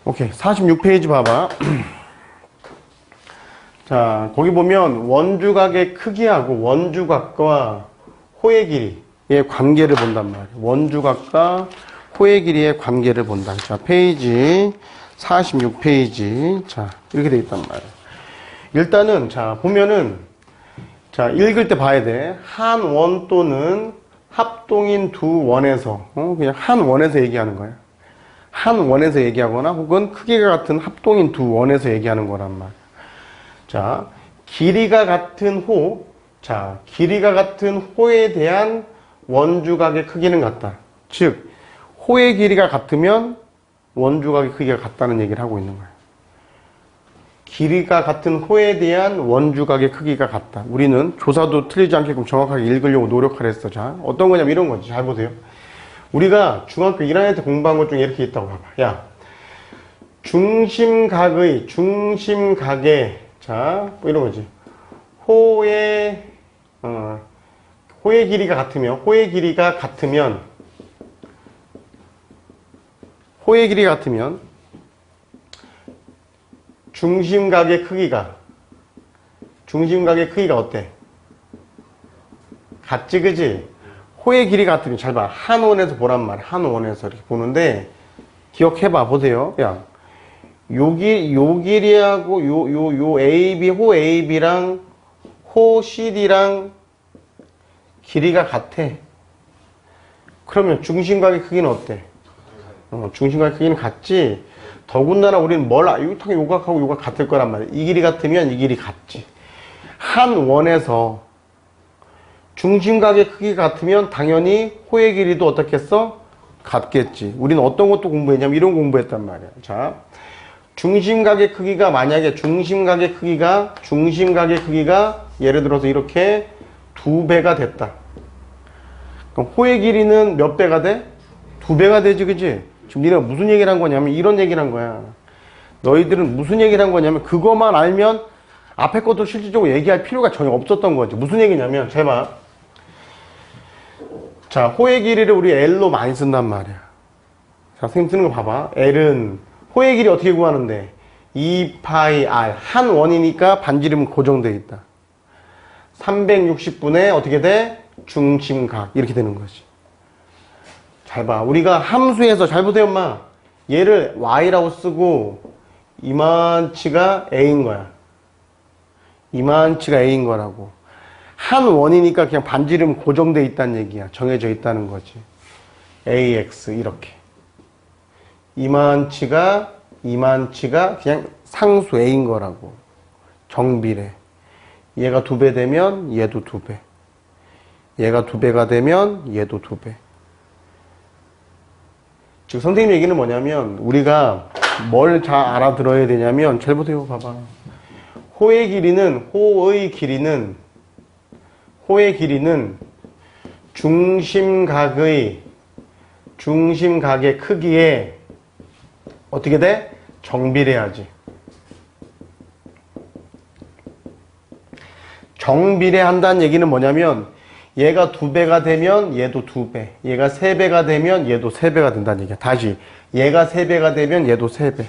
오케이. 46페이지 봐봐. 자, 거기 보면 원주각의 크기하고 원주각과 호의 길이의 관계를 본단 말이야. 원주각과 호의 길이의 관계를 본다. 자, 페이지 46페이지. 자, 이렇게 돼 있단 말이야. 일단은, 자, 보면은, 자, 읽을 때 봐야 돼. 한 원 또는 합동인 두 원에서, 그냥 한 원에서 얘기하는 거야. 한 원에서 얘기하거나 혹은 크기가 같은 합동인 두 원에서 얘기하는 거란 말이야. 자, 길이가 같은 호. 자, 길이가 같은 호에 대한 원주각의 크기는 같다. 즉, 호의 길이가 같으면 원주각의 크기가 같다는 얘기를 하고 있는 거야. 길이가 같은 호에 대한 원주각의 크기가 같다. 우리는 조사도 틀리지 않게끔 정확하게 읽으려고 노력하려 했어. 자, 어떤 거냐면 이런 거지. 잘 보세요. 우리가 중학교 1학년 때 공부한 것 중에 이렇게 있다고 봐봐. 야, 중심각의, 자, 뭐 이런 거지. 호의 길이가 같으면, 호의 길이가 같으면, 중심각의 크기가 어때? 같지, 그지? 호의 길이가 같으면, 잘 봐. 한 원에서 보란 말이야. 한 원에서 이렇게 보는데, 기억해봐. 보세요. 야, 요 길이하고, 요 AB, 호 AB랑, 호 CD랑 길이가 같아. 그러면 중심각의 크기는 어때? 중심각의 크기는 같지? 더군다나 우리는 당연히 요각하고 요각 같을 거란 말이야. 이 길이 같으면 이 길이 같지. 한 원에서 중심각의 크기가 같으면 당연히 호의 길이도 어떻겠어? 같겠지. 우리는 어떤 것도 공부했냐면 이런 공부했단 말이야. 자, 중심각의 크기가 만약에 중심각의 크기가 예를 들어서 이렇게 2배가 됐다. 그럼 호의 길이는 몇 배가 돼? 2배가 되지, 그지? 지금 니네가 무슨 얘기를 한 거냐면 이런 얘기를 한 거야. 너희들은 무슨 얘기를 한 거냐면 그것만 알면 앞에 것도 실질적으로 얘기할 필요가 전혀 없었던 거지. 무슨 얘기냐면 잘 봐. 자, 호의 길이를 우리 L로 많이 쓴단 말이야. 자, 선생님 쓰는 거 봐봐. L은 호의 길이 어떻게 구하는데? 2파이 R. 한 원이니까 반지름은 고정되어 있다. 360분의 어떻게 돼? 중심각. 이렇게 되는 거지. 잘 봐. 우리가 함수에서, 잘 보세요, 엄마. 얘를 y라고 쓰고, 이만치가 a인 거야. 이만치가 a인 거라고. 한 원이니까 그냥 반지름 고정되어 있다는 얘기야. 정해져 있다는 거지. ax, 이렇게. 이만치가 그냥 상수 a인 거라고. 정비례. 얘가 2배 되면 얘도 2배. 얘가 2배가 되면 얘도 2배. 즉 선생님 얘기는 뭐냐면 우리가 뭘 잘 알아들어야 되냐면 잘 보세요. 봐봐. 호의 길이는 중심각의 크기에 어떻게 돼? 정비례하지. 정비례한다는 얘기는 뭐냐면 얘가 2배가 되면 얘도 2배, 얘가 3배가 되면 얘도 3배가 된다는 얘기야. 다시 얘가 3배가 되면 얘도 3배,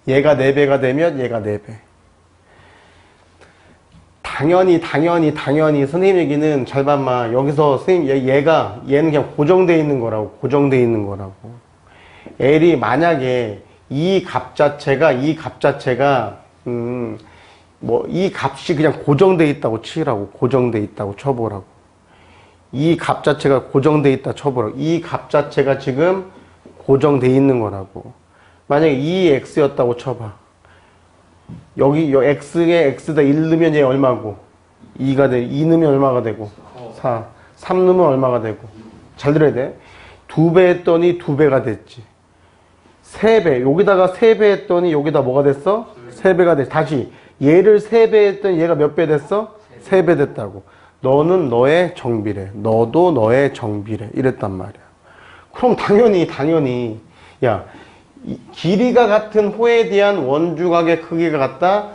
얘가 4배가 되면 얘가 4배. 당연히 선생님 얘기는 잘 봐봐. 여기서 선생님 얘는 그냥 고정되어 있는 거라고. L이 만약에 이 값 자체가 이 값이 그냥 고정되어 있다고 치라고. 고정되어 있다고 쳐보라고. 이 값 자체가 고정되어 있다 쳐보라고. 이 값 자체가 지금 고정되어 있는 거라고. 만약에 2x였다고 쳐봐. 여기 x에 x다 1 넣으면 얘 얼마고? 2가 돼. 2 넣으면 얼마가 되고? 4. 3 넣으면 얼마가 되고? 잘 들어야 돼. 2배 했더니 2배가 됐지. 3배. 여기다가 3배 했더니 여기다 뭐가 됐어? 3배가 됐지. 다시. 얘를 3배 했더니 얘가 몇 배 됐어? 3배 됐다고. 너는 너의 정비례. 너도 너의 정비례. 이랬단 말이야. 그럼 당연히. 야, 길이가 같은 호에 대한 원주각의 크기가 같다.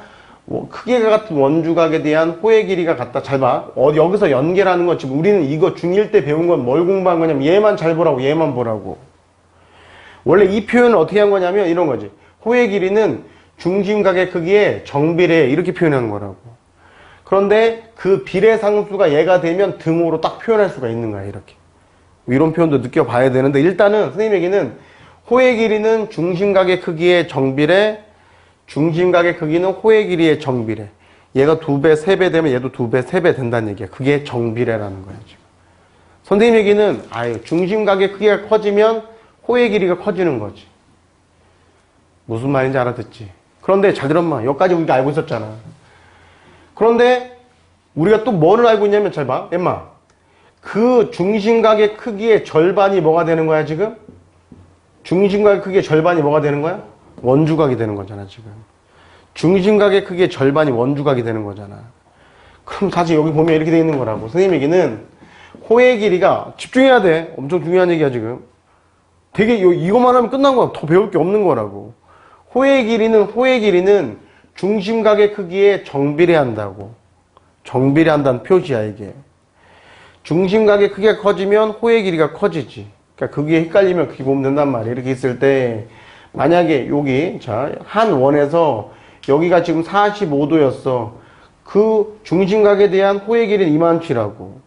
크기가 같은 원주각에 대한 호의 길이가 같다. 잘 봐. 여기서 연계라는 건 지금 우리는 이거 중1 때 배운 건 뭘 공부한 거냐면 얘만 잘 보라고. 얘만 보라고. 원래 이 표현을 어떻게 한 거냐면 이런 거지. 호의 길이는 중심각의 크기에 정비례 이렇게 표현한 거라고. 그런데 그 비례상수가 얘가 되면 등호로 딱 표현할 수가 있는 거야. 이렇게. 이런 표현도 느껴봐야 되는데 일단은 선생님 얘기는 호의 길이는 중심각의 크기에 정비례, 중심각의 크기는 호의 길이의 정비례. 얘가 2배, 3배 되면 얘도 2배, 3배 된다는 얘기야. 그게 정비례라는 거야, 지금. 선생님 얘기는, 중심각의 크기가 커지면 호의 길이가 커지는 거지. 무슨 말인지 알아듣지? 그런데 잘 들었마. 여기까지 우리가 알고 있었잖아. 그런데 우리가 또 뭐를 알고 있냐면 잘 봐. 엠마. 그 중심각의 크기의 절반이 뭐가 되는 거야, 지금? 중심각의 크기의 절반이 뭐가 되는 거야? 원주각이 되는 거잖아, 지금. 중심각의 크기의 절반이 원주각이 되는 거잖아. 그럼 사실 여기 보면 이렇게 돼 있는 거라고. 선생님 얘기는 호의 길이가 집중해야 돼. 엄청 중요한 얘기야, 지금. 되게 이것만 하면 끝난 거야. 더 배울 게 없는 거라고. 호의 길이는 중심각의 크기에 정비례한다고. 정비례한다는 표시야, 이게. 중심각의 크기가 커지면 호의 길이가 커지지. 그러니까 그게 헷갈리면 그렇게 보면 된단 말이야. 이렇게 있을 때 만약에 여기 한 원에서 여기가 지금 45도였어. 그 중심각에 대한 호의 길이는 이만치라고.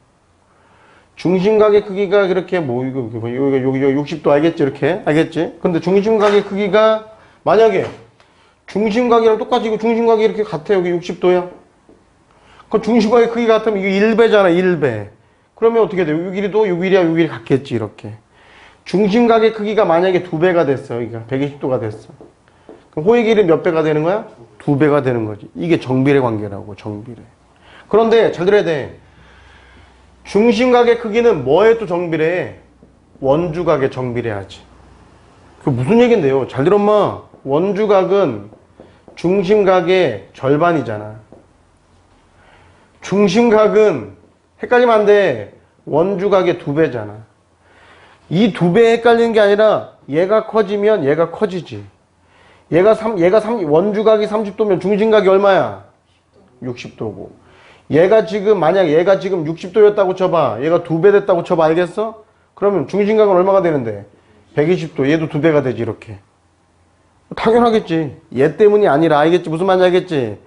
중심각의 크기가 그렇게 여기 60도 알겠지? 이렇게 알겠지? 근데 중심각의 크기가 만약에 중심각이랑 똑같이 이거 중심각이 이렇게 같아. 여기 60도야. 그 중심각의 크기가 같으면 이게 1배잖아. 1배. 그러면 어떻게 돼? 요 길이도 요 길이야 요 길이 같겠지. 이렇게. 중심각의 크기가 만약에 2배가 됐어. 여기가 120도가 됐어. 그럼 호의 길이 몇 배가 되는 거야? 2배가 되는 거지. 이게 정비례 관계라고. 정비례. 그런데 잘 들어야 돼. 중심각의 크기는 뭐에 또 정비례해? 원주각에 정비례하지. 그 무슨 얘긴데요? 잘 들어 엄마. 원주각은 중심각의 절반이잖아. 중심각은 헷갈리면 안 돼. 원주각의 2배잖아. 이 2배 헷갈리는 게 아니라 얘가 커지면 얘가 커지지. 원주각이 30도면 중심각이 얼마야? 60도고. 만약 얘가 지금 60도였다고 쳐봐. 얘가 2배 됐다고 쳐봐. 알겠어? 그러면 중심각은 얼마가 되는데? 120도. 얘도 2배가 되지, 이렇게. 당연하겠지. 얘 때문이 아니라, 알겠지? 무슨 말인지 알겠지?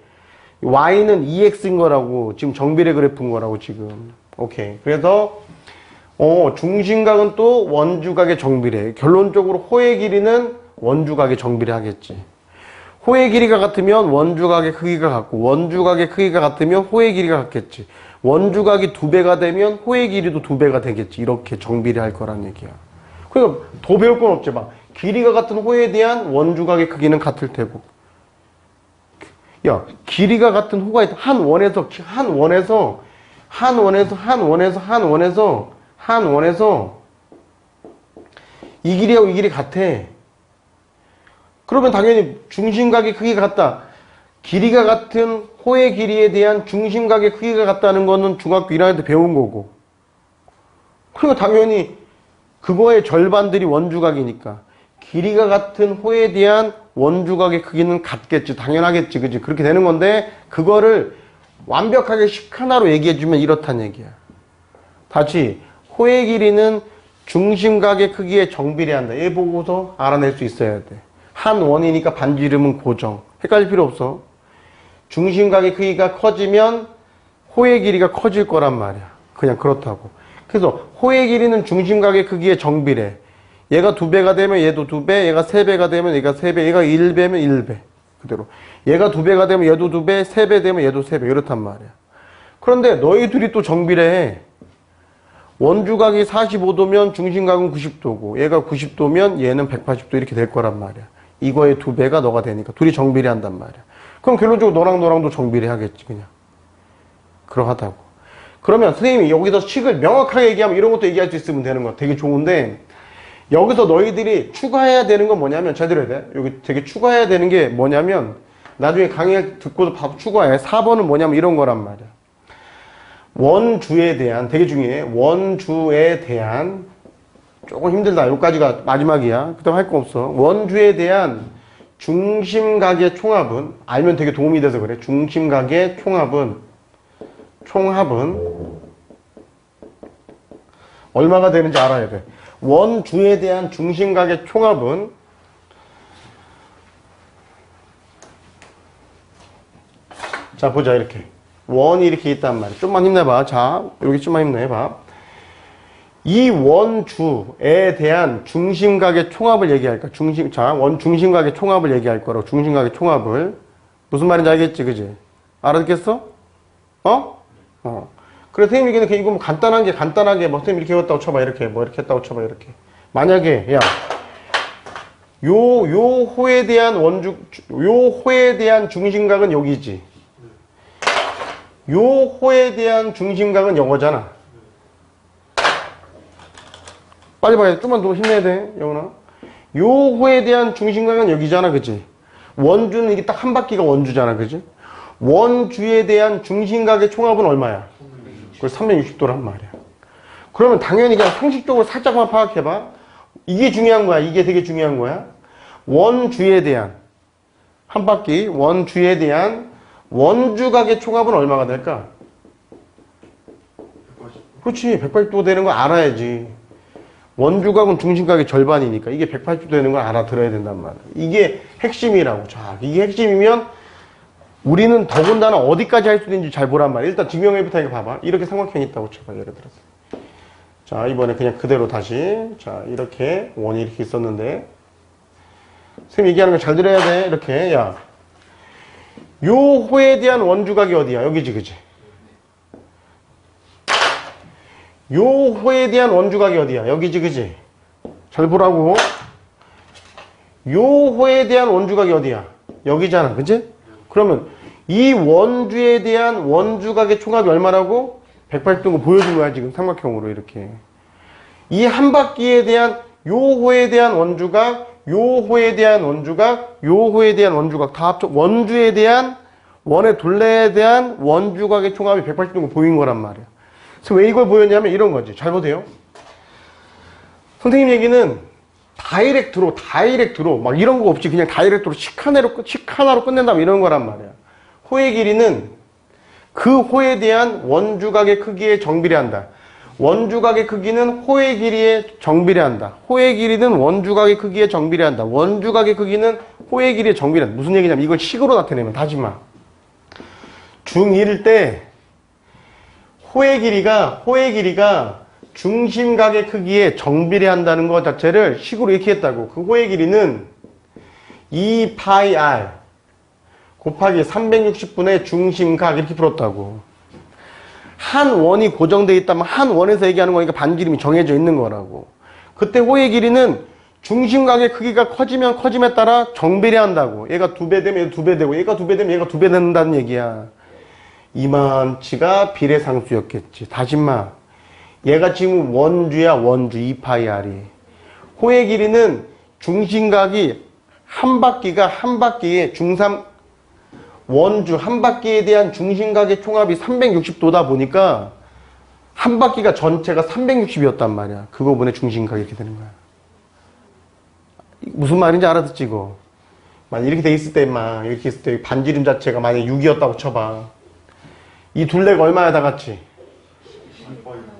y는 2x인 거라고. 지금 정비례 그래프인 거라고, 지금. 오케이. 그래서, 중심각은 또 원주각의 정비례. 결론적으로 호의 길이는 원주각의 정비례 하겠지. 호의 길이가 같으면 원주각의 크기가 같고, 원주각의 크기가 같으면 호의 길이가 같겠지. 원주각이 2배가 되면 호의 길이도 2배가 되겠지. 이렇게 정비례 할 거란 얘기야. 그러니까 더 배울 건 없지. 막 길이가 같은 호에 대한 원주각의 크기는 같을 테고. 야, 길이가 같은 호가 있다. 한 원에서 이 길이하고 이 길이 같아. 그러면 당연히 중심각의 크기가 같다. 길이가 같은 호의 길이에 대한 중심각의 크기가 같다는 거는 중학교 1학년 때 배운 거고. 그러니까 당연히 그거의 절반들이 원주각이니까 길이가 같은 호에 대한 원주각의 크기는 같겠지. 당연하겠지. 그치? 그렇게 되는 건데 그거를 완벽하게 하나로 얘기해주면 이렇단 얘기야. 다시 호의 길이는 중심각의 크기에 정비례한다. 얘 보고서 알아낼 수 있어야 돼. 한 원이니까 반지 이름은 고정. 헷갈릴 필요 없어. 중심각의 크기가 커지면 호의 길이가 커질 거란 말이야. 그냥 그렇다고. 그래서 호의 길이는 중심각의 크기에 정비례. 얘가 2배가 되면 얘도 2배, 얘가 3배가 되면 얘가 3배, 얘가 1배면 1배. 그대로. 얘가 2배가 되면 얘도 2배, 3배 되면 얘도 3배. 이렇단 말이야. 그런데 너희 둘이 또 정비례해. 원주각이 45도면 중심각은 90도고 얘가 90도면 얘는 180도 이렇게 될 거란 말이야. 이거의 2배가 너가 되니까 둘이 정비례 한단 말이야. 그럼 결론적으로 너랑도 정비례 하겠지 그냥. 그러하다고. 그러면 선생님이 여기서 식을 명확하게 얘기하면 이런 것도 얘기할 수 있으면 되는 거야. 되게 좋은데 여기서 너희들이 추가해야 되는 건 뭐냐면 잘 들어야 돼. 여기 되게 추가해야 되는 게 뭐냐면 나중에 강의 듣고도 바로 추가해. 4번은 뭐냐면 이런 거란 말이야. 원주에 대한 되게 중요해. 원주에 대한 조금 힘들다. 여기까지가 마지막이야. 그다음 할 거 없어. 원주에 대한 중심각의 총합은 알면 되게 도움이 돼서 그래. 중심각의 총합은 얼마가 되는지 알아야 돼. 원주에 대한 중심각의 총합은 자 보자 이렇게 원이 이렇게 있단 말이야. 좀만 힘내봐. 자 여기 좀만 힘내봐. 이 원주에 대한 중심각의 총합을 얘기할까? 원 중심각의 총합을 얘기할 거라고. 중심각의 총합을 무슨 말인지 알겠지, 그지? 알아듣겠어? 그래 선생님 이거 뭐 간단하게 뭐 선생님 이렇게 했다고 쳐봐 이렇게 뭐 이렇게 했다고 쳐봐 이렇게. 만약에 야 요 호에 대한 요 호에 대한 중심각은 여기지. 요 호에 대한 중심각은 영어잖아. 빨리 봐야 돼. 좀만 더 힘내야 돼, 영훈아. 요 호에 대한 중심각은 여기잖아, 그치? 원주는 이게 딱 한 바퀴가 원주잖아, 그치? 원주에 대한 중심각의 총합은 얼마야? 그걸 360도란 말이야. 그러면 당연히 그냥 상식적으로 살짝만 파악해봐. 이게 중요한 거야. 이게 되게 중요한 거야. 원주에 대한 한 바퀴 원주에 대한 원주각의 총합은 얼마가 될까? 그렇지. 180도 되는 거 알아야지. 원주각은 중심각의 절반이니까 이게 180도 되는 걸 알아들어야 된단 말이야. 이게 핵심이라고. 자, 이게 핵심이면 우리는 더군다나 어디까지 할 수 있는지 잘 보란 말이야. 일단 증명해부터 이거 봐봐. 이렇게 삼각형이 있다고 쳐봐. 예를 들어서. 자, 이번에 그냥 그대로 다시. 자, 이렇게 원이 이렇게 있었는데 선생님 얘기하는 거 잘 들어야 돼. 이렇게. 야, 요 호에 대한 원주각이 어디야? 여기지, 그지? 요 호에 대한 원주각이 어디야? 여기지, 그지? 잘 보라고. 요 호에 대한 원주각이 어디야? 여기잖아, 그지? 그러면 이 원주에 대한 원주각의 총합이 얼마라고? 180도인 거 보여준 거야, 지금 삼각형으로 이렇게. 이 한 바퀴에 대한 요 호에 대한 원주각, 요 호에 대한 원주각, 요 호에 대한 원주각 다 합쳐 원주에 대한 원의 둘레에 대한 원주각의 총합이 180도인 거 보인 거란 말이야. 그래서 왜 이걸 보였냐면 이런 거지. 잘 보세요. 선생님 얘기는 다이렉트로 막 이런 거 없이 그냥 다이렉트로 식 하나로 끝낸다면 이런 거란 말이야. 호의 길이는 그 호에 대한 원주각의 크기에 정비례한다. 원주각의 크기는 호의 길이에 정비례한다. 호의 길이는 원주각의 크기에 정비례한다. 원주각의 크기는 호의 길이에 정비례한다. 무슨 얘기냐면 이걸 식으로 나타내면 다시 마. 중1일 때 호의 길이가 중심각의 크기에 정비례한다는 것 자체를 식으로 이렇게 했다고. 그 호의 길이는 2πr 곱하기 360분의 중심각 이렇게 풀었다고. 한 원이 고정되어 있다면 한 원에서 얘기하는 거니까 반지름이 정해져 있는 거라고. 그때 호의 길이는 중심각의 크기가 커지면 커짐에 따라 정비례한다고. 얘가 2배 되면 얘가 2배 되고 얘가 2배 되면 얘가 2배 된다는 얘기야. 이만치가 비례상수였겠지. 다시 마. 얘가 지금 원주야, 원주. 2πr이. 호의 길이는 중심각이 한 바퀴에 원주 한 바퀴에 대한 중심각의 총합이 360도다 보니까 한 바퀴가 전체가 360이었단 말이야. 그 부분에 중심각이 이렇게 되는 거야. 무슨 말인지 알아듣지 이거? 만약 이렇게 돼 있을 때 이렇게 있을 때 반지름 자체가 만약에 6이었다고 쳐봐. 이 둘레가 얼마야 다 같이?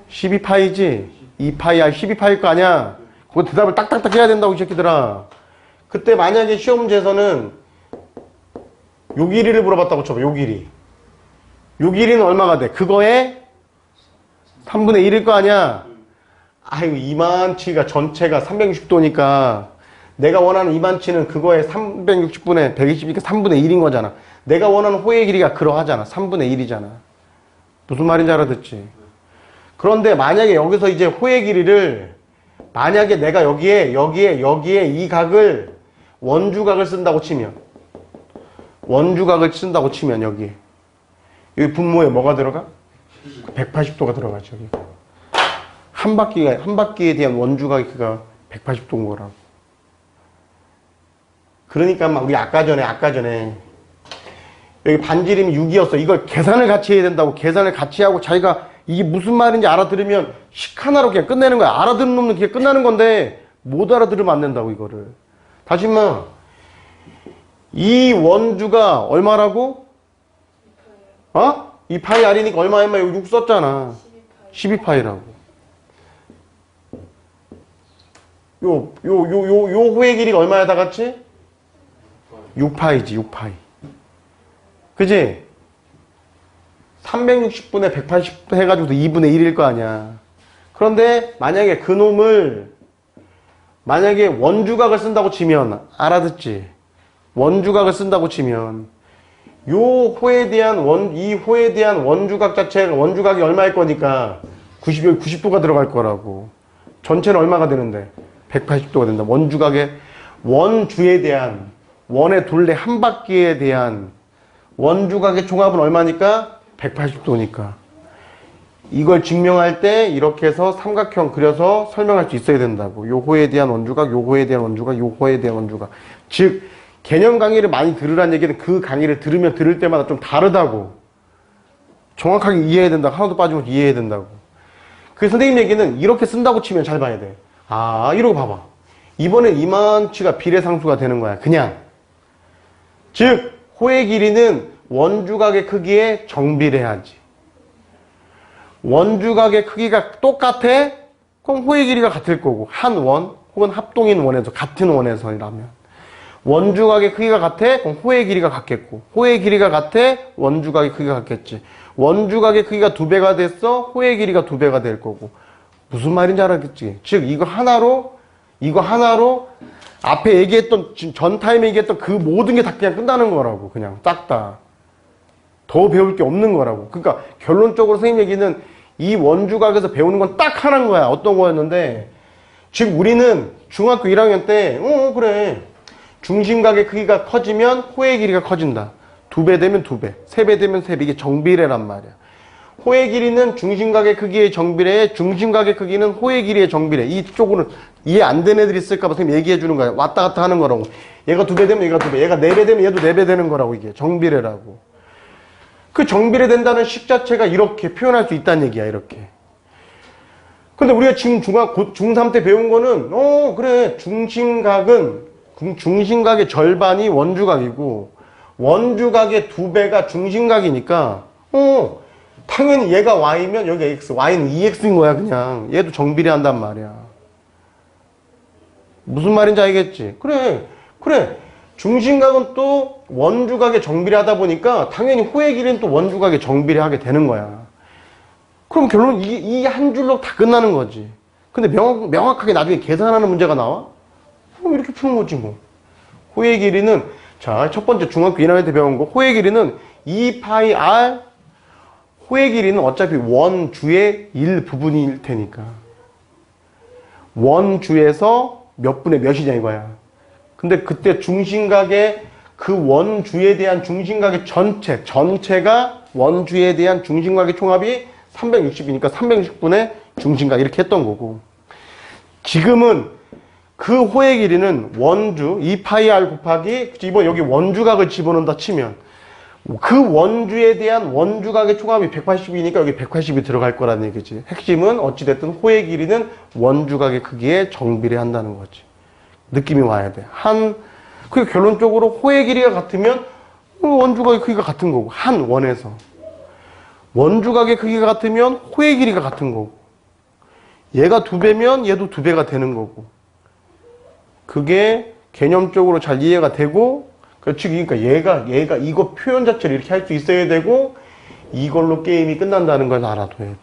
12파이지? 2파이야 12파일 거 아니야? 그거 대답을 딱딱딱 해야 된다고 이 새끼들아. 그때 만약에 시험지에서는 요 길이를 물어봤다고 쳐봐. 요 길이. 요 길이는 얼마가 돼? 그거에 3분의 1일 거 아니야? 아이고 이만치가 전체가 360도니까 내가 원하는 이만치는 그거에 360분의 120이니까 3분의 1인 거잖아. 내가 원하는 호의 길이가 그러하잖아. 3분의 1이잖아. 무슨 말인지 알아듣지? 그런데 만약에 여기서 이제 호의 길이를 만약에 내가 여기에 이 각을 원주각을 쓴다고 치면 여기 분모에 뭐가 들어가? 180도가 들어가죠. 여기. 한 바퀴에 대한 원주각이 그가 180도인 거라고. 그러니까 막 우리 아까 전에 여기 반지름이 6이었어. 이걸 계산을 같이 해야 된다고. 계산을 같이 하고 자기가 이게 무슨 말인지 알아들으면 식 하나로 그냥 끝내는 거야. 알아듣는 놈은 그냥 끝나는 건데 못 알아들으면 안 된다고 이거를. 다시 말. 이 원주가 얼마라고? 2πr이니까 얼마? 여기 6 썼잖아. 12π라고. 요 호의 길이가 얼마야 다 같이? 6파이지 6파이. 그지? 360분의 180 해가지고 2분의 1일 거 아니야. 그런데 만약에 그놈을 만약에 원주각을 쓴다고 치면 알아듣지? 원주각을 쓴다고 치면 요 호에 대한 이 호에 대한 원주각 자체가 원주각이 얼마일 거니까 90도가 들어갈 거라고. 전체는 얼마가 되는데? 180도가 된다. 원주각의 원주에 대한 원의 둘레 한 바퀴에 대한 원주각의 총합은 얼마니까? 180도니까. 이걸 증명할 때 이렇게 해서 삼각형 그려서 설명할 수 있어야 된다고. 요 호에 대한 원주각, 요 호에 대한 원주각, 요 호에 대한 원주각. 즉 개념 강의를 많이 들으라는 얘기는 그 강의를 들으면 들을 때마다 좀 다르다고. 정확하게 이해해야 된다. 하나도 빠짐없이 이해해야 된다고. 그 선생님 얘기는 이렇게 쓴다고 치면 잘 봐야 돼. 아, 이러고 봐봐. 이번엔 이만치가 비례상수가 되는 거야. 그냥. 즉 호의 길이는 원주각의 크기에 정비례하지. 원주각의 크기가 똑같아? 그럼 호의 길이가 같을 거고. 한 원 혹은 합동인 원에서 같은 원에서라면. 원주각의 크기가 같아? 그럼 호의 길이가 같겠고. 호의 길이가 같아? 원주각의 크기가 같겠지. 원주각의 크기가 2배가 됐어? 호의 길이가 2배가 될 거고. 무슨 말인지 알았겠지? 즉 이거 하나로 앞에 얘기했던 전 타임에 얘기했던 그 모든 게 다 그냥 끝나는 거라고. 그냥 딱 다. 더 배울 게 없는 거라고. 그러니까 결론적으로 선생님 얘기는 이 원주각에서 배우는 건 딱 하나인 거야. 어떤 거였는데 즉 우리는 중학교 1학년 때 그래. 중심각의 크기가 커지면 호의 길이가 커진다. 2배 되면 2배, 3배 되면 3배. 이게 정비례란 말이야. 호의 길이는 중심각의 크기의 정비례에 중심각의 크기는 호의 길이의 정비례. 이쪽으로는 이해 안 되는 애들이 있을까 봐 선생님 얘기해 주는 거야. 왔다 갔다 하는 거라고. 얘가 2배 되면 얘가 2배, 얘가 4배 되면 얘도 4배 되는 거라고. 이게 정비례라고. 그 정비례 된다는 식 자체가 이렇게 표현할 수 있다는 얘기야. 이렇게. 근데 우리가 지금 중3 때 배운 거는 그래. 중심각의 절반이 원주각이고 원주각의 2배가 중심각이니까 당연히 얘가 y면 여기 x, y는 2x인 거야. 그냥 얘도 정비례 한단 말이야. 무슨 말인지 알겠지? 그래 중심각은 또 원주각의 정비례 하다 보니까 당연히 호의 길이는 또 원주각의 정비례 하게 되는 거야. 그럼 결론은 이 한 줄로 다 끝나는 거지. 근데 명확하게 나중에 계산하는 문제가 나와? 그럼 이렇게 푸는 거지 뭐. 호의 길이는 자, 첫 번째 중학교 1학년 때 배운 거 호의 길이는 2πr. 호의 길이는 어차피 원주의 일부분일 테니까 원주에서 몇 분의 몇이냐 이거야. 근데 그때 중심각의 그 원주에 대한 중심각의 전체가 원주에 대한 중심각의 총합이 360이니까 360분의 중심각 이렇게 했던 거고, 지금은 그 호의 길이는 원주 2πr 곱하기 이번 여기 원주각을 집어넣는다 치면 그 원주에 대한 원주각의 총합이 180이니까 여기 180이 들어갈 거라는 얘기지. 핵심은 어찌됐든 호의 길이는 원주각의 크기에 정비례한다는 거지. 느낌이 와야 돼. 그 결론적으로 호의 길이가 같으면 원주각의 크기가 같은 거고, 한 원에서 원주각의 크기가 같으면 호의 길이가 같은 거고, 얘가 2배면 얘도 2배가 되는 거고, 그게 개념적으로 잘 이해가 되고, 그렇지. 그러니까 얘가 이거 표현 자체를 이렇게 할 수 있어야 되고, 이걸로 게임이 끝난다는 걸 알아둬야 돼.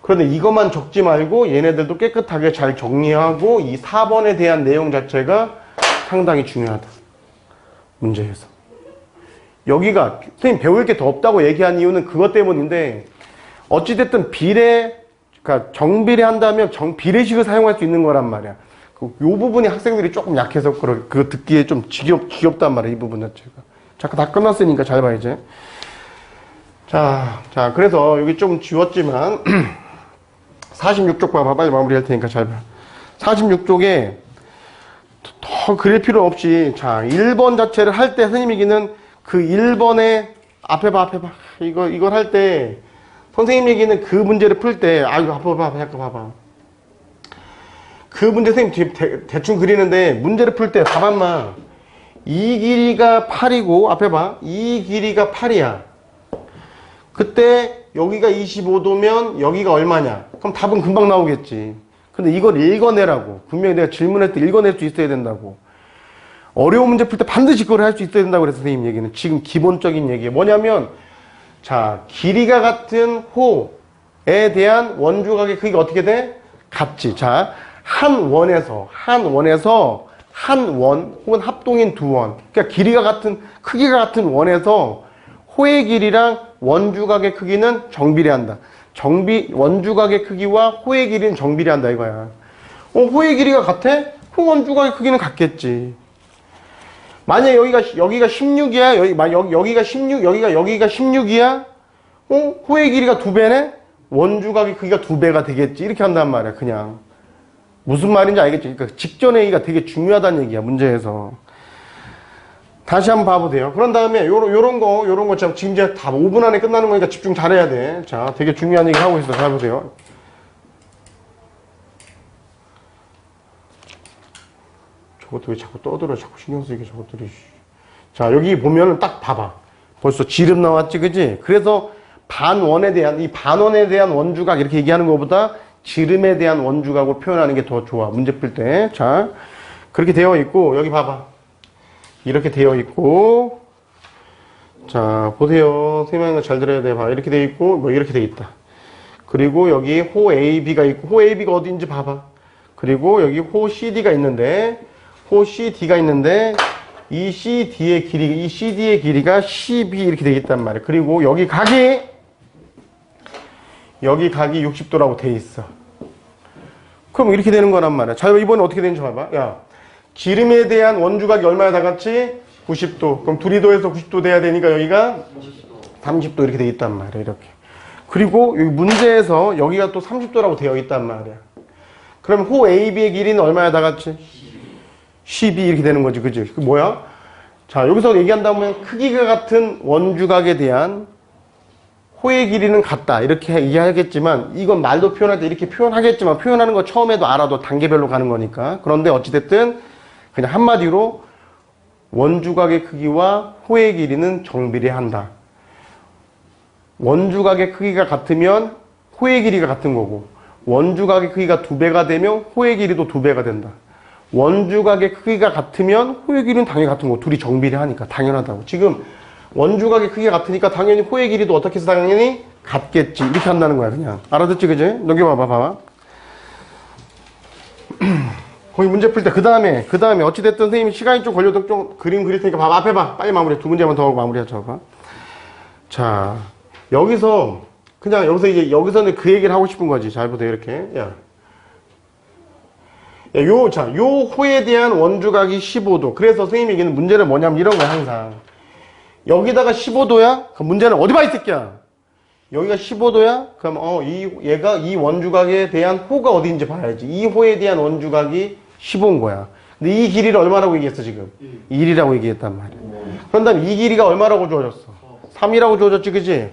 그런데 이것만 적지 말고 얘네들도 깨끗하게 잘 정리하고 이 4번에 대한 내용 자체가 상당히 중요하다. 문제에서. 여기가 선생님 배울 게 더 없다고 얘기한 이유는 그것 때문인데, 어찌됐든 그러니까 정비례 한다면 비례식을 사용할 수 있는 거란 말이야. 요 부분이 학생들이 조금 약해서 그거 듣기에 좀 지겹단 말이야. 이 부분 자체가. 잠깐 다 끝났으니까 잘 봐 이제. 자 그래서 여기 좀 지웠지만 46쪽 봐봐. 빨리 마무리할 테니까 잘 봐. 46쪽에 더 그릴 필요 없이 1번 자체를 할 때 선생님 얘기는 그 1번에 앞에 봐. 이걸 할 때 선생님 얘기는 그 문제를 풀 때 이거 잠깐 봐봐. 그 문제 선생님 대충 그리는데 문제를 풀 때 봐봐마. 이 길이가 8이고 앞에 봐. 이 길이가 8이야. 그때 여기가 25도면 여기가 얼마냐? 그럼 답은 금방 나오겠지. 근데 이걸 읽어내라고. 분명히 내가 질문할 때 읽어낼 수 있어야 된다고. 어려운 문제 풀 때 반드시 그걸 할 수 있어야 된다고 그래서 선생님 얘기는. 지금 기본적인 얘기예요. 뭐냐면, 자, 길이가 같은 호에 대한 원주각의 크기가 어떻게 돼? 같지. 자, 한 원에서 한 원 혹은 합동인 두 원. 그러니까 길이가 같은, 크기가 같은 원에서 호의 길이랑 원주각의 크기는 정비례한다. 원주각의 크기와 호의 길이는 정비례한다 이거야. 호의 길이가 같아? 그럼 원주각의 크기는 같겠지. 만약에 여기가 16이야. 여기가 16, 여기가 16이야. 호의 길이가 2배네? 원주각의 크기가 2배가 되겠지. 이렇게 한단 말이야, 그냥. 무슨 말인지 알겠죠? 그러니까 직전 A가 되게 중요하다는 얘기야, 문제에서. 다시 한번 봐보세요. 그런 다음에 요런 거 참 지금 이제 다 5분 안에 끝나는 거니까 집중 잘해야 돼. 자, 되게 중요한 얘기 하고 있어. 잘 보세요. 저것도 왜 자꾸 떠들어? 자꾸 신경 쓰이게 저것들이. 자, 여기 보면은 딱 봐봐. 벌써 지름 나왔지, 그지? 그래서 이 반원에 대한 원주각 이렇게 얘기하는 것보다 지름에 대한 원주각으로 표현하는 게 더 좋아. 문제 풀 때. 자, 그렇게 되어 있고, 여기 봐봐. 이렇게 되어 있고, 자, 보세요. 설명을 잘 들어야 돼. 봐. 이렇게 되어 있고, 뭐 이렇게 되어 있다. 그리고 여기 호 AB가 있고, 호 AB가 어디인지 봐봐. 그리고 여기 호 CD가 있는데, 이 CD의 길이가 12 이렇게 되어 있단 말이야. 그리고 여기 각이 60도라고 돼 있어. 그럼 이렇게 되는 거란 말이야. 자, 이번에 어떻게 되는지 봐봐. 야, 지름에 대한 원주각이 얼마나 다 같이? 90도. 그럼 둘이 더해서 90도 돼야 되니까 여기가 30도 이렇게 돼 있단 말이야. 이렇게. 그리고 여기 문제에서 여기가 또 30도라고 되어 있단 말이야. 그럼 호 AB의 길이는 얼마나 다 같이? 12 이렇게 되는 거지. 그지? 그 뭐야? 자, 여기서 얘기한다면 크기가 같은 원주각에 대한 호의 길이는 같다. 이렇게 이해하겠지만, 이건 말로 표현할 때 이렇게 표현하겠지만, 표현하는 거 처음에도 알아도 단계별로 가는 거니까. 그런데 어찌됐든, 그냥 한마디로, 원주각의 크기와 호의 길이는 정비례한다. 원주각의 크기가 같으면 호의 길이가 같은 거고, 원주각의 크기가 2배가 되면 호의 길이도 2배가 된다. 원주각의 크기가 같으면 호의 길이는 당연히 같은 거고, 둘이 정비례하니까 당연하다고. 지금 원주각의 크기가 같으니까 당연히 호의 길이도 어떻게 해서 당연히 같겠지. 이렇게 한다는 거야, 그냥. 알아듣지, 그지? 넘겨봐봐. 거기 문제 풀 때, 그 다음에, 어찌됐든 선생님이 시간이 좀 걸려도 좀 그림 그릴 테니까 봐봐. 앞에 봐. 빨리 마무리해. 2문제만 더 하고 마무리하자. 봐. 자, 여기서는 그 얘기를 하고 싶은 거지. 잘 보세요, 이렇게. 요 호에 대한 원주각이 15도. 그래서 선생님이 얘기는 문제는 뭐냐면 이런 거야, 항상. 여기다가 15도야? 그럼 문제는 어디 봐, 이 새끼야? 여기가 15도야? 그럼, 얘가 이 원주각에 대한 호가 어디인지 봐야지. 이 호에 대한 원주각이 15인 거야. 근데 이 길이를 얼마라고 얘기했어, 지금? 1이라고 얘기했단 말이야. 그런 다음에 이 길이가 얼마라고 주어졌어? 3이라고 주어졌지, 그지?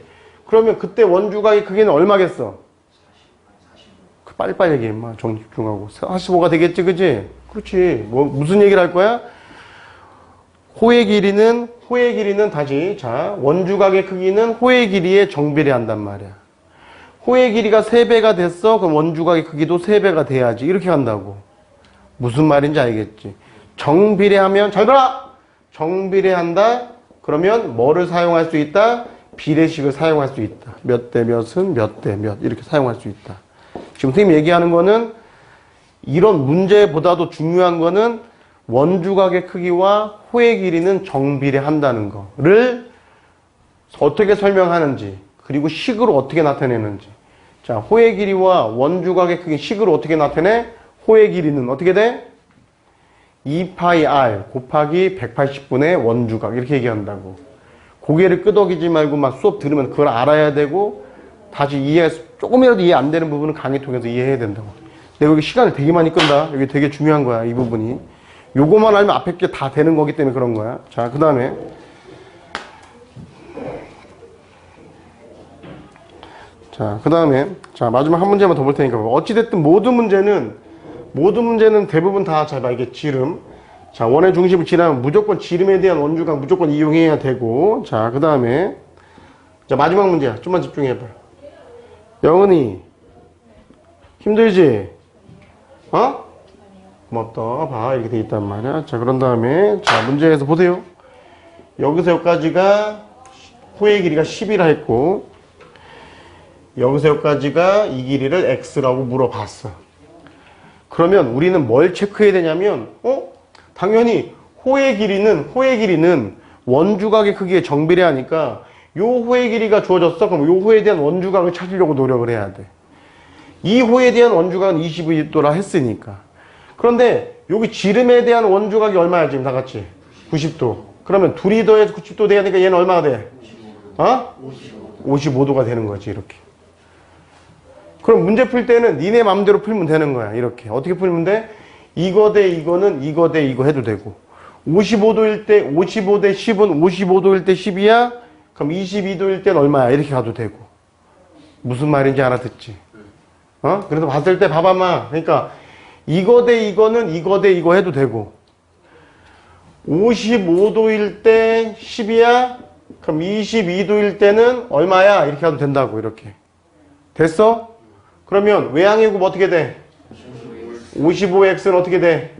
그러면 그때 원주각의 크기는 얼마겠어? 빨리빨리 얘기해, 임마. 정리 집중하고. 45가 되겠지, 그지? 그렇지. 무슨 얘기를 할 거야? 호의 길이는 다시, 자, 원주각의 크기는 호의 길이에 정비례한단 말이야. 호의 길이가 3배가 됐어? 그럼 원주각의 크기도 3배가 돼야지. 이렇게 한다고. 무슨 말인지 알겠지? 정비례하면, 잘 봐라! 정비례한다? 그러면 뭐를 사용할 수 있다? 비례식을 사용할 수 있다. 몇 대 몇은 몇 대 몇. 이렇게 사용할 수 있다. 지금 선생님이 얘기하는 거는 이런 문제보다도 중요한 거는 원주각의 크기와 호의 길이는 정비례한다는 거를 어떻게 설명하는지, 그리고 식으로 어떻게 나타내는지. 자, 호의 길이와 원주각의 크기 식으로 어떻게 나타내? 호의 길이는 어떻게 돼? 2파이 r 곱하기 180분의 원주각 이렇게 얘기한다고. 고개를 끄덕이지 말고 막 수업 들으면 그걸 알아야 되고, 다시 조금이라도 이해 안 되는 부분은 강의 통해서 이해해야 된다고. 내가 여기 시간을 되게 많이 끈다. 여기 되게 중요한 거야, 이 부분이. 요거만 알면 앞에 게 다 되는 거기 때문에 그런 거야. 자, 그 다음에. 자, 마지막 한 문제만 더 볼 테니까. 어찌됐든 모든 문제는 대부분 다 잘 봐. 이게 지름. 자, 원의 중심을 지나면 무조건 지름에 대한 원주각 무조건 이용해야 되고. 자, 그 다음에. 자, 마지막 문제야. 좀만 집중해봐. 영은이. 힘들지? 어? 고맙다. 봐. 이렇게 돼 있단 말이야. 자, 그런 다음에, 자, 문제에서 보세요. 여기서 여기까지가 호의 길이가 10이라 했고, 여기서 여기까지가 이 길이를 x라고 물어봤어. 그러면 우리는 뭘 체크해야 되냐면, 당연히 호의 길이는 원주각의 크기에 정비례하니까 요 호의 길이가 주어졌어. 그럼 요 호에 대한 원주각을 찾으려고 노력을 해야 돼. 이 호에 대한 원주각은 22도라 했으니까. 그런데 여기 지름에 대한 원주각이 얼마야 지금 다 같이? 90도. 그러면 둘이 더해서 90도 돼야 되니까 얘는 얼마가 돼? 55도가 되는 거지 이렇게. 그럼 문제 풀 때는 니네 맘대로 풀면 되는 거야. 이렇게. 어떻게 풀면 돼? 이거 대 이거는 이거 대 이거 해도 되고 55도일 때 55 대 10은 55도일 때 10이야? 그럼 22도일 땐 얼마야? 이렇게 가도 되고. 무슨 말인지 알아듣지? 그래서 봤을 때 봐봐마. 그러니까 이거 대 이거는 이거 대 이거 해도 되고 55도일 때 10이야? 그럼 22도일 때는 얼마야? 이렇게 해도 된다고. 이렇게. 됐어? 그러면 외항의 곱 어떻게 돼? 55x는 어떻게 돼?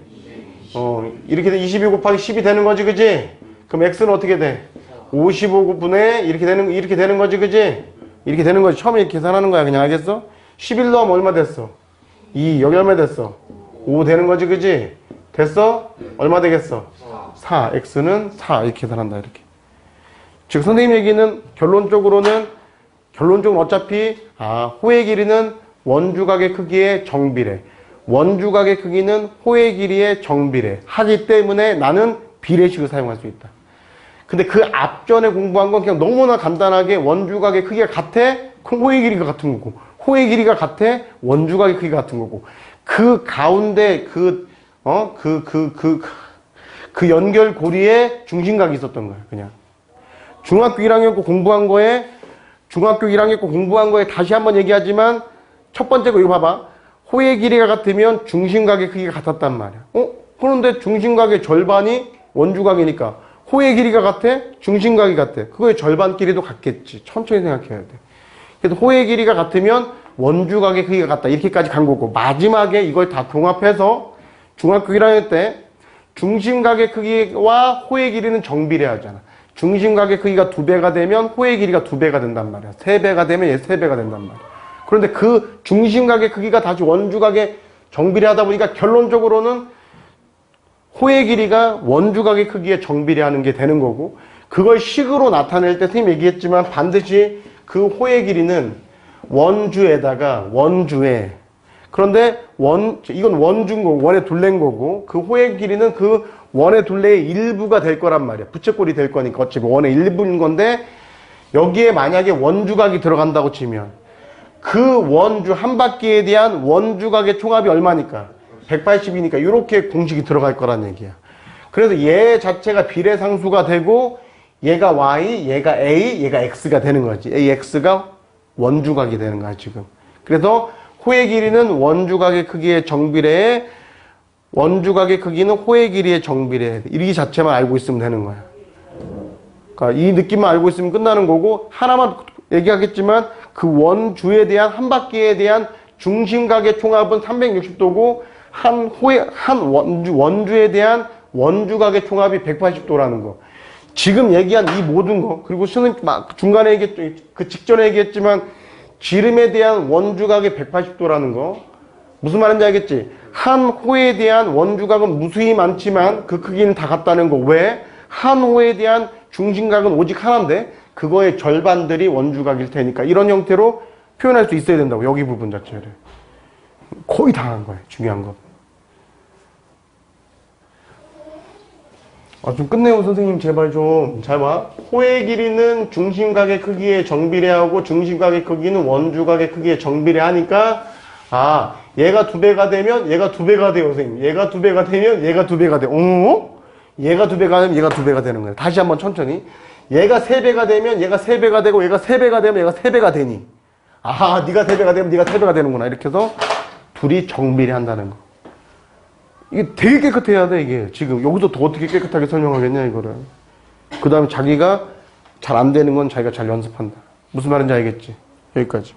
이렇게 돼. 22 곱하기 10이 되는 거지, 그지? 그럼 x는 어떻게 돼? 55분의 이렇게 되는 거지, 그지? 이렇게 되는 거지. 처음에 이렇게 계산하는 거야. 그냥 알겠어? 11 넣으면 얼마 됐어? 2. 여기 얼마 됐어? 5 되는 거지, 그지? 됐어? 얼마 되겠어? 4. x는 4. 이렇게 계산한다, 이렇게. 즉, 선생님 얘기는 결론적으로는 어차피, 호의 길이는 원주각의 크기의 정비례. 원주각의 크기는 호의 길이의 정비례. 하기 때문에 나는 비례식을 사용할 수 있다. 근데 그 앞전에 공부한 건 그냥 너무나 간단하게 원주각의 크기가 같아? 그럼 호의 길이가 같은 거고. 호의 길이가 같아? 원주각의 크기가 같은 거고. 그 가운데 그 연결고리에 중심각이 있었던 거야, 그냥. 중학교 1학년 거 공부한 거에 다시 한번 얘기하지만 첫 번째 거 이거 봐봐. 호의 길이가 같으면 중심각의 크기가 같았단 말이야. 그런데 중심각의 절반이 원주각이니까 호의 길이가 같아? 중심각이 같아. 그거의 절반 길이도 같겠지. 천천히 생각해야 돼. 그래서 호의 길이가 같으면 원주각의 크기가 같다. 이렇게까지 간 거고 마지막에 이걸 다 종합해서 중학교 1학년 때 중심각의 크기와 호의 길이는 정비례하잖아. 중심각의 크기가 2배가 되면 호의 길이가 2배가 된단 말이야. 3배가 되면 얘 3배가 된단 말이야. 그런데 그 중심각의 크기가 다시 원주각에 정비례하다 보니까 결론적으로는 호의 길이가 원주각의 크기에 정비례하는 게 되는 거고 그걸 식으로 나타낼 때 선생님이 얘기했지만 반드시 그 호의 길이는 원주에 그런데 이건 원주인 거고 원의 둘레인 거고 그 호의 길이는 그 원의 둘레의 일부가 될 거란 말이야. 부채꼴이 될 거니까 어차피 원의 일부인 건데 여기에 만약에 원주각이 들어간다고 치면 그 원주 한 바퀴에 대한 원주각의 총합이 얼마니까? 180이니까 이렇게 공식이 들어갈 거란 얘기야. 그래서 얘 자체가 비례상수가 되고 얘가 y, 얘가 a, 얘가 x가 되는 거지. ax가 원주각이 되는 거야 지금. 그래서 호의 길이는 원주각의 크기의 정비례에 원주각의 크기는 호의 길이의 정비례. 이 자체만 알고 있으면 되는 거야. 그러니까 이 느낌만 알고 있으면 끝나는 거고 하나만 얘기하겠지만 그 원주에 대한 한 바퀴에 대한 중심각의 총합은 360도고 한 원주에 대한 원주각의 총합이 180도라는 거. 지금 얘기한 이 모든 거 그리고 선생님 중간에 얘기했죠. 그 직전에 얘기했지만 지름에 대한 원주각이 180도라는 거. 무슨 말인지 알겠지? 한 호에 대한 원주각은 무수히 많지만 그 크기는 다 같다는 거. 왜? 한 호에 대한 중심각은 오직 하나인데 그거의 절반들이 원주각일 테니까 이런 형태로 표현할 수 있어야 된다고. 여기 부분 자체를. 거의 다 한 거예요. 중요한 거. 좀 끝내요 선생님 제발 좀. 잘 봐. 호의 길이는 중심각의 크기에 정비례하고 중심각의 크기는 원주각의 크기에 정비례하니까 얘가 2배가 되면 얘가 2배가 돼요 선생님. 얘가 2배가 되면 얘가 2배가 돼. 얘가 2배가 되면 얘가 2배가 되는 거예요. 다시 한번 천천히. 얘가 3배가 되면 얘가 3배가 되고 얘가 3배가 되면 얘가 3배가 되니 네가 3배가 되면 네가 3배가 되는구나. 이렇게 해서 둘이 정비례한다는 거. 이게 되게 깨끗해야 돼 이게. 지금 여기서 더 어떻게 깨끗하게 설명하겠냐 이거를. 그 다음에 자기가 잘 안 되는 건 자기가 잘 연습한다. 무슨 말인지 알겠지? 여기까지.